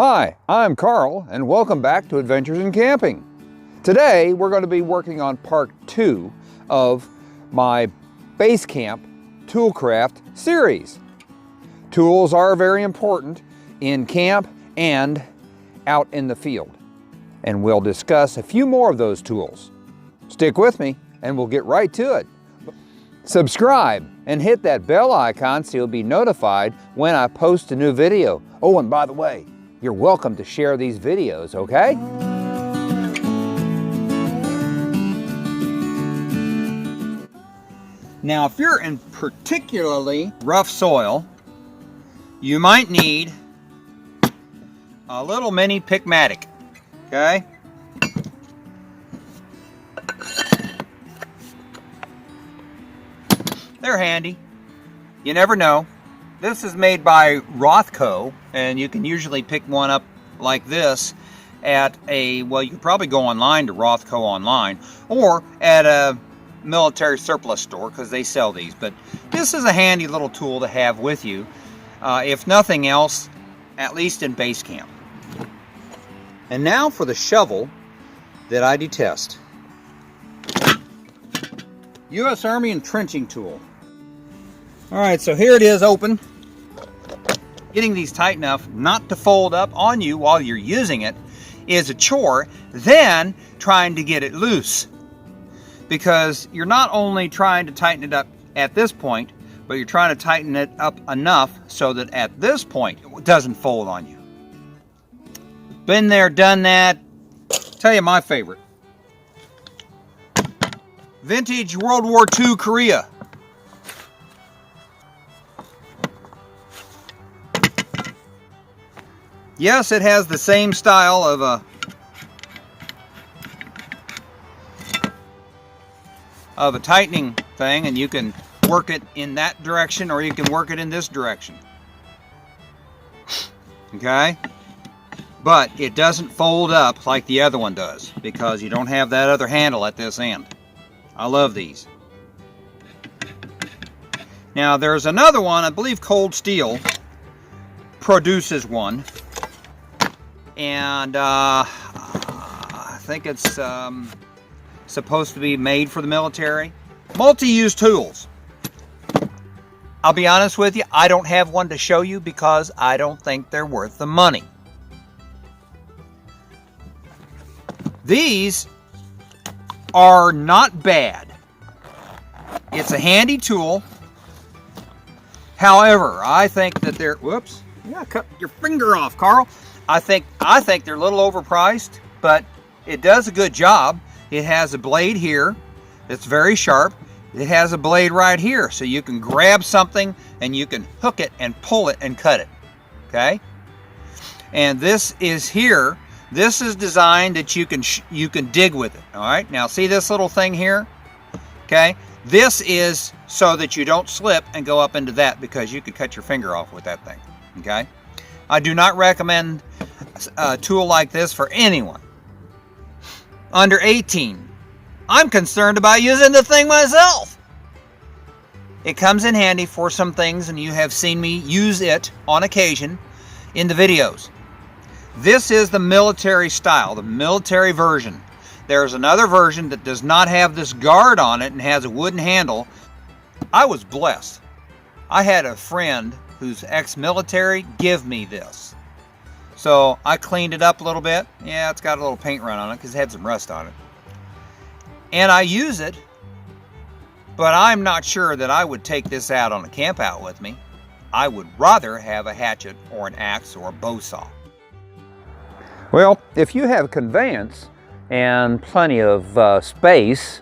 Hi, I'm Carl, and welcome back to Adventures in Camping. Today, we're going to be working on part 2 of my Basecamp Toolcraft series. Tools are very important in camp and out in the field, and we'll discuss a few more of those tools. Stick with me, and we'll get right to it. Subscribe and hit that bell icon so you'll be notified when I post a new video. Oh, and by the way, you're welcome to share these videos, okay? Now, if you're in particularly rough soil, you might need a little mini Pickmatic, okay? They're handy. You never know. This is made by Rothco, and you can usually pick one up like this at a, well, you can probably go online to Rothco online, or at a military surplus store, because they sell these. But this is a handy little tool to have with you, if nothing else, at least in base camp. And now for the shovel that I detest. U.S. Army entrenching tool. All right, so here it is open. Getting these tight enough not to fold up on you while you're using it is a chore. Then trying to get it loose, because you're not only trying to tighten it up at this point, but you're trying to tighten it up enough so that at this point it doesn't fold on you. Been there, done that. Tell you my favorite. Vintage World War II Korea. Yes, it has the same style of a tightening thing, and you can work it in that direction or you can work it in this direction. Okay? But it doesn't fold up like the other one does, because you don't have that other handle at this end. I love these. Now there's another one, I believe Cold Steel produces one. And I think it's supposed to be made for the military. Multi-use tools. I'll be honest with you, I don't have one to show you because I don't think they're worth the money. These are not bad. It's a handy tool. However, I think that they're, whoops, yeah, cut your finger off, Carl. I think they're a little overpriced, but it does a good job. It has a blade here that's very sharp. It has a blade right here, so you can grab something and you can hook it and pull it and cut it, okay? And this is here. This is designed that you can dig with it, all right? Now see this little thing here, okay? This is so that you don't slip and go up into that, because you could cut your finger off with that thing, okay? I do not recommend a tool like this for anyone under 18. I'm concerned about using the thing myself. It comes in handy for some things, and you have seen me use it on occasion in the videos. This is the military style, the military version. There's another version that does not have this guard on it and has a wooden handle. I was blessed. I had a friend who's ex-military give me this. So I cleaned it up a little bit. Yeah, it's got a little paint run on it because it had some rust on it. And I use it, but I'm not sure that I would take this out on a camp out with me. I would rather have a hatchet or an axe or a bow saw. Well, if you have conveyance and plenty of space,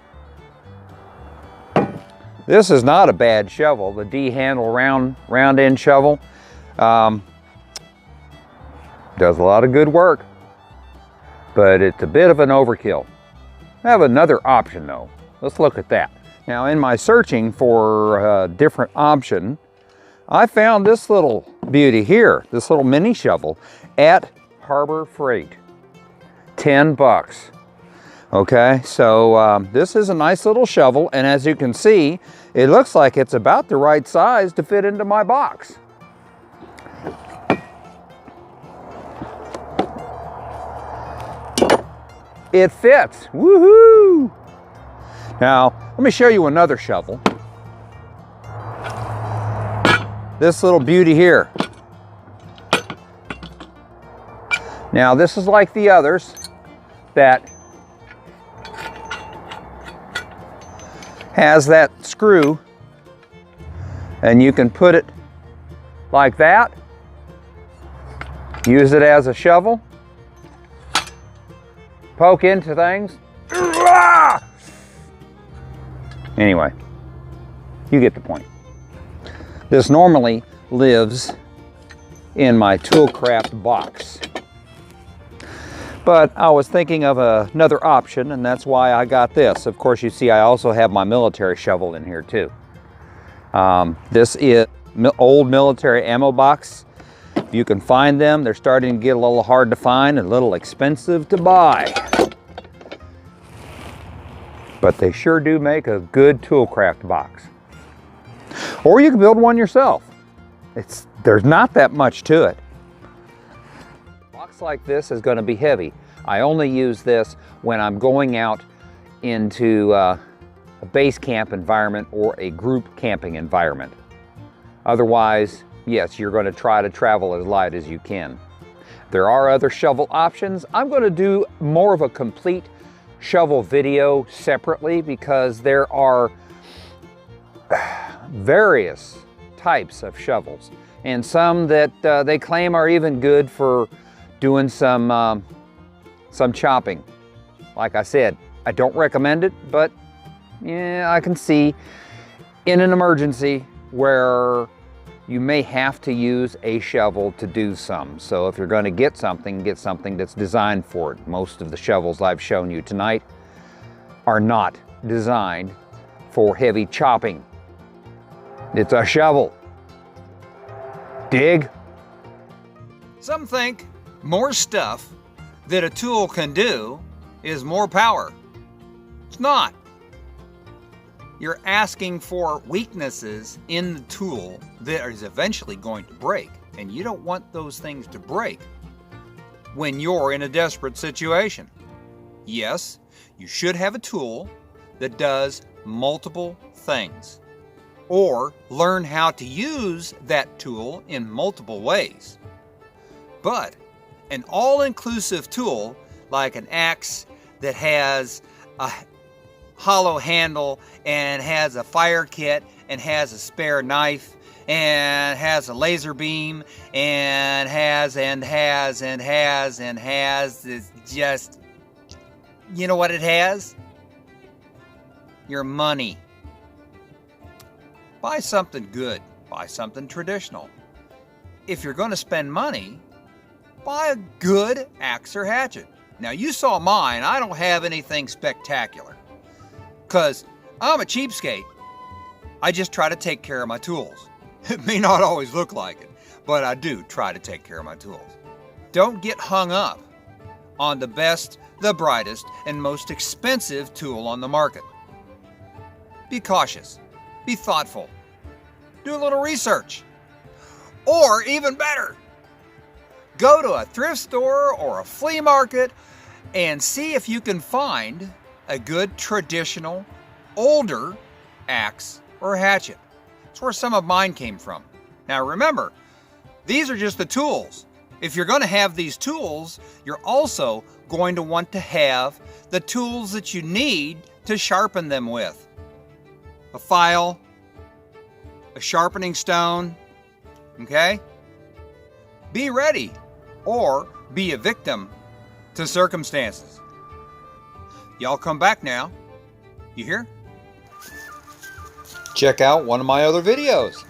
this is not a bad shovel. The D handle round end shovel does a lot of good work, but it's a bit of an overkill. I have another option though. Let's look at that. Now, in my searching for a different option, I found this little beauty here, this little mini shovel at Harbor Freight. 10 bucks. Okay, so this is a nice little shovel, and as you can see, it looks like it's about the right size to fit into my box. it fits. Woohoo! Now, let me show you another shovel. This little beauty here. Now, this is like the others that has that screw, and you can put it like that, use it as a shovel, poke into things. Anyway, you get the point. This normally lives in my Toolcraft box, but I was thinking of another option, and that's why I got this. Of course, you see I also have my military shovel in here too. This is old military ammo box. You can find them. They're starting to get a little hard to find and a little expensive to buy. But they sure do make a good Toolcraft box. Or you can build one yourself. There's not that much to it. A box like this is going to be heavy. I only use this when I'm going out into a base camp environment or a group camping environment. Otherwise, yes, you're going to try to travel as light as you can. There are other shovel options. I'm going to do more of a complete shovel video separately because there are various types of shovels, and some that they claim are even good for doing some chopping. Like I said, I don't recommend it, but yeah, I can see in an emergency where you may have to use a shovel to do some. So if you're going to get something that's designed for it. Most of the shovels I've shown you tonight are not designed for heavy chopping. It's a shovel. Dig? Some think more stuff that a tool can do is more power. It's not. You're asking for weaknesses in the tool that is eventually going to break, and you don't want those things to break when you're in a desperate situation. Yes, you should have a tool that does multiple things, or learn how to use that tool in multiple ways. But an all-inclusive tool like an axe that has a hollow handle and has a fire kit and has a spare knife and has a laser beam and has is just, you know what it has? Your money. Buy something good. Buy something traditional. If you're going to spend money, buy a good axe or hatchet. Now, you saw mine. I don't have anything spectacular because I'm a cheapskate. I just try to take care of my tools. It may not always look like it, but I do try to take care of my tools. Don't get hung up on the best, the brightest, and most expensive tool on the market. Be cautious. Be thoughtful. Do a little research. Or even better, go to a thrift store or a flea market and see if you can find a good traditional, older axe or hatchet. That's where some of mine came from. Now remember, these are just the tools. If you're going to have these tools, you're also going to want to have the tools that you need to sharpen them with. A file, a sharpening stone, okay? Be ready or be a victim to circumstances. Y'all come back now. You hear? Check out one of my other videos.